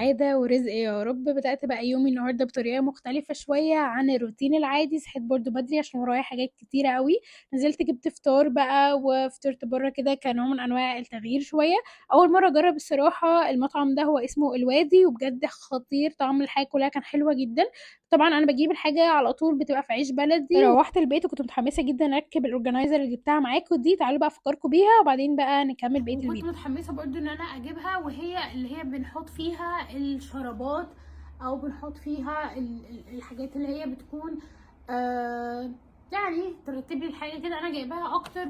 سعادة ورزق يا رب. بدأت بقى يومي النهارده بطريقة مختلفة شوية عن الروتين العادي. صحيت برضه بدري عشان ورايا حاجات كتيرة أوي. نزلت جبت فطار بقى وفطرت برّه كده كنوع من أنواع التغيير شوية. أول مرّة أجرّب الصراحة المطعم ده، هو اسمه الوادي وبجد خطير، طعم الحاجة كلّها كان حلوة جدًا. طبعًا أنا باجيب الحاجة على طول بتبقى في عيش بلدي. روّحت البيت وكنت متحمسة جدًا أركّب الorganizer اللي جبتها معاكم دي. تعالوا بقى أفكّركم بيها وبعدين بقى نكمّل بقية وكنت الفيديو. متحمسه برضو ان انا اجيبها، وهي اللي هي بنحط فيها الشرابات او بنحط فيها الحاجات اللي هي بتكون آه يعني ترتب لي الحاجه كده. انا جايباها اكتر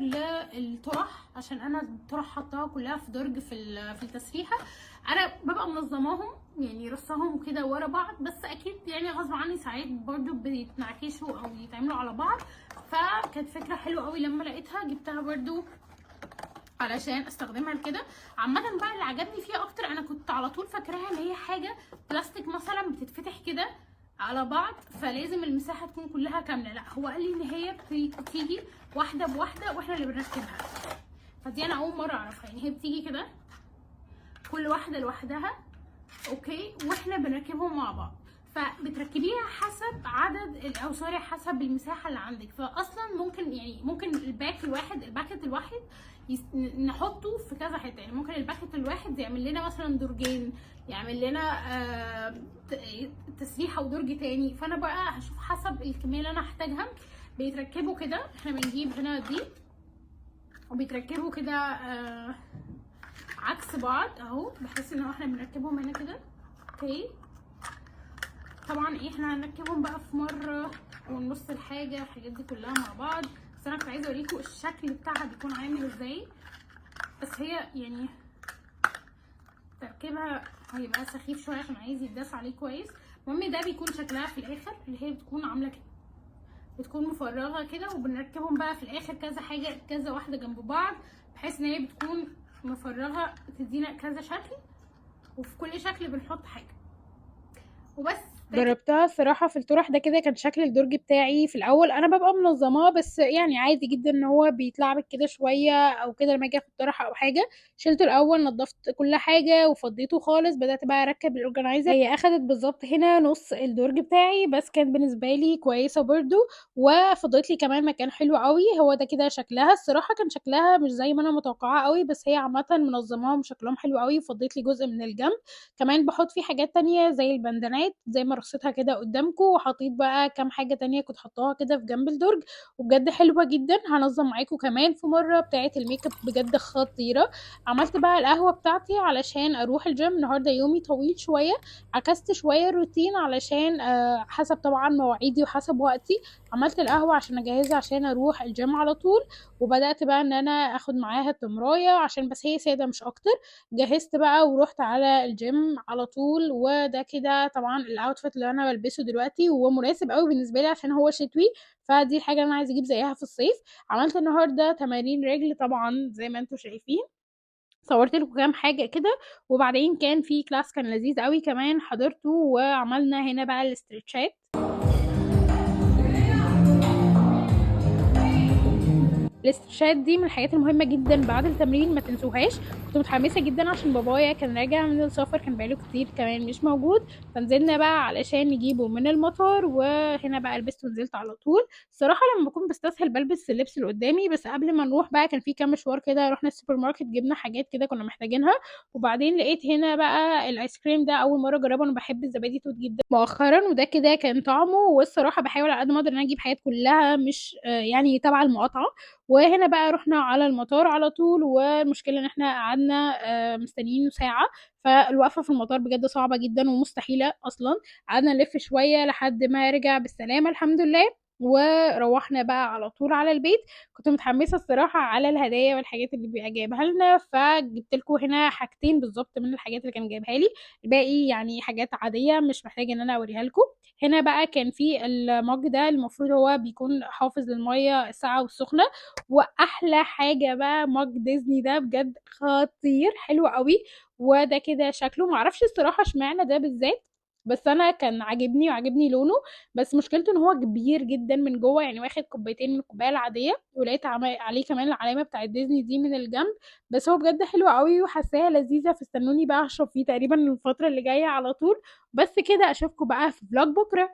للطرح عشان انا الطرح حطاها كلها في درج في التسريحه. انا ببقى منظماهم يعني رصاهم كده ورا بعض، بس اكيد يعني غصب عني ساعات برضو بيتنعكشوا او يتعملوا على بعض. فكانت فكره حلوه قوي لما لقيتها جبتها برضو علشان استخدمها لكده. عامه بقى اللي عجبني فيها اكتر، انا كنت على طول فاكراها ان هي حاجه بلاستيك مثلا بتتفتح كده على بعض فلازم المساحه تكون كلها كامله. لا، هو قال لي ان هي بتيجي واحده بواحده واحنا اللي بنركبها. فدي انا اول مره اعرفها، يعني هي بتيجي كده كل واحده لوحدها، اوكي، واحنا بنركبهم مع بعض. فبتركبيها حسب عدد او سوري حسب المساحه اللي عندك. فاصلا ممكن يعني ممكن الباكت الواحد نحطه في كذا حته. يعني ممكن الباكت الواحد يعمل لنا مثلا درجين، يعمل لنا تسريحه ودرج تاني. فانا بقى هشوف حسب الكميه اللي انا هحتاجها. بيتركبوا كده، احنا بنجيب هنا دي وبيتركبوا كده عكس بعض اهو، بحيث ان احنا بنركبهم هنا كده، اوكي. طبعا احنا هنركبهم بقى في مره ونص الحاجات دي كلها مع بعض. بس انا كنت عايزه اوريكم الشكل بتاعها بيكون عامل ازاي. بس هي يعني تركيبها هيبقى سخيف شويه عشان عايز يتداس عليه كويس. المهم ده بيكون شكلها في الاخر، اللي هي بتكون عامله كده، بتكون مفرغه كده. وبنركبهم بقى في الاخر كذا حاجه، كذا واحده جنب بعض، بحيث ان هي بتكون مفرغه تدينا كذا شكل، وفي كل شكل بنحط حاجه وبس. جربتها الصراحة في الطرح ده كده، كان شكل الدرج بتاعي في الأول أنا ببقى منظماه، بس يعني عادي جدا إن هو بيتلعبك كده شوية أو كده. لما أجي آخد طرح أو حاجة شلته الأول، نضفت كل حاجة وفضيته خالص، بدأت بقى أركب الأورجنايزر. هي أخدت بالظبط هنا نص الدرج بتاعي، بس كان بالنسبة لي كويسة برضو، وفضلت لي كمان مكان حلو قوي. هو ده كده شكلها. الصراحة كان شكلها مش زي ما أنا متوقعة قوي، بس هي عامة منظماهم شكلهم حلو قوي. وفضلت لي جزء من الجنب كمان باحط فيه حاجات تانية زي البندانات، زي ما رصيتها كده قدامكم. وحطيت بقى كام حاجة تانية كنت حطاها كده في جنب الدرج، وبجد حلوة جدا. هنظم معاكم كمان في مرة. بتاعة الميك اب بجد خطيرة. عملت بقى القهوة بتاعتي علشان اروح الجيم النهارده، يومي طويل شوية. عكست شوية الروتين علشان حسب طبعا مواعيدي وحسب وقتي. عملت القهوة عشان اجهزها عشان اروح الجيم على طول. وبدأت بقى ان انا اخد معاها التمراية عشان بس هي سادة مش اكتر. جهزت بقى ورحت على الجيم على طول. وده كده طبعا الاوتفيت اللي انا بلبسه دلوقتي، وهو مناسب قوي بالنسبه لي عشان هو شتوي. فدي الحاجه اللي انا عايزه اجيب زيها في الصيف. عملت النهارده تمارين رجل طبعا زي ما انتم شايفين. صورت لكم كام حاجه كده. وبعدين كان في كلاس كان لذيذ قوي كمان حضرته، وعملنا هنا بقى الاسترتشات. الاسترشاد دي من الحاجات المهمة جدا بعد التمرين، ما تنسوهاش. كنت متحمسة جدا عشان بابايا كان راجع من السفر، كان بقاله كتير كمان مش موجود. فنزلنا بقى علشان نجيبه من المطار، وهنا بقى لبست ونزلت على طول. الصراحة لما بكون بستسهل بلبس اللبس اللي قدامي. بس قبل ما نروح بقى كان في كام مشوار كده، رحنا السوبر ماركت جبنا حاجات كده كنا محتاجينها. وبعدين لقيت هنا بقى الايس كريم ده اول مرة اجربه. انا بحب الزبادي توت جدا مؤخرا، وده كده كان طعمه. والصراحة بحاول على قد ما اقدر ان انا اجيب حاجات كلها مش يعني تبع المقاطعة. وهنا بقى رحنا على المطار على طول. والمشكلة ان احنا قعدنا مستنيين ساعة. فالوقفة في المطار بجد صعبة جدا ومستحيلة اصلا. قعدنا نلف شوية لحد ما رجع بالسلامة الحمد لله. وروحنا بقى على طول على البيت. كنت متحمسة الصراحة على الهدايا والحاجات اللي بيبقى جايبها لنا، فجبت لكم هنا حاجتين بالظبط من الحاجات اللي كان جايبها لي. الباقي يعني حاجات عادية مش محتاجة ان انا اوريها لكم. هنا بقى كان في المج ده، المفروض هو بيكون حافظ للمية الساقعة والسخنة. واحلى حاجه بقى مج ديزني ده بجد خطير حلو قوي. وده كده شكله معرفش الصراحه اشمعنى ده بالذات، بس انا كان عاجبني وعاجبني لونه. بس مشكلته ان هو كبير جدا من جوه، يعني واخد كوبايتين من الكوبايه العاديه، ولقيت عليه كمان العلامه بتاعت ديزني دي من الجنب. بس هو بجد حلو قوي وحاساها لذيذه، فاستنوني بقى اشرب فيه تقريبا الفتره اللي جايه على طول. بس كده اشوفكم بقى في فلوج بكره.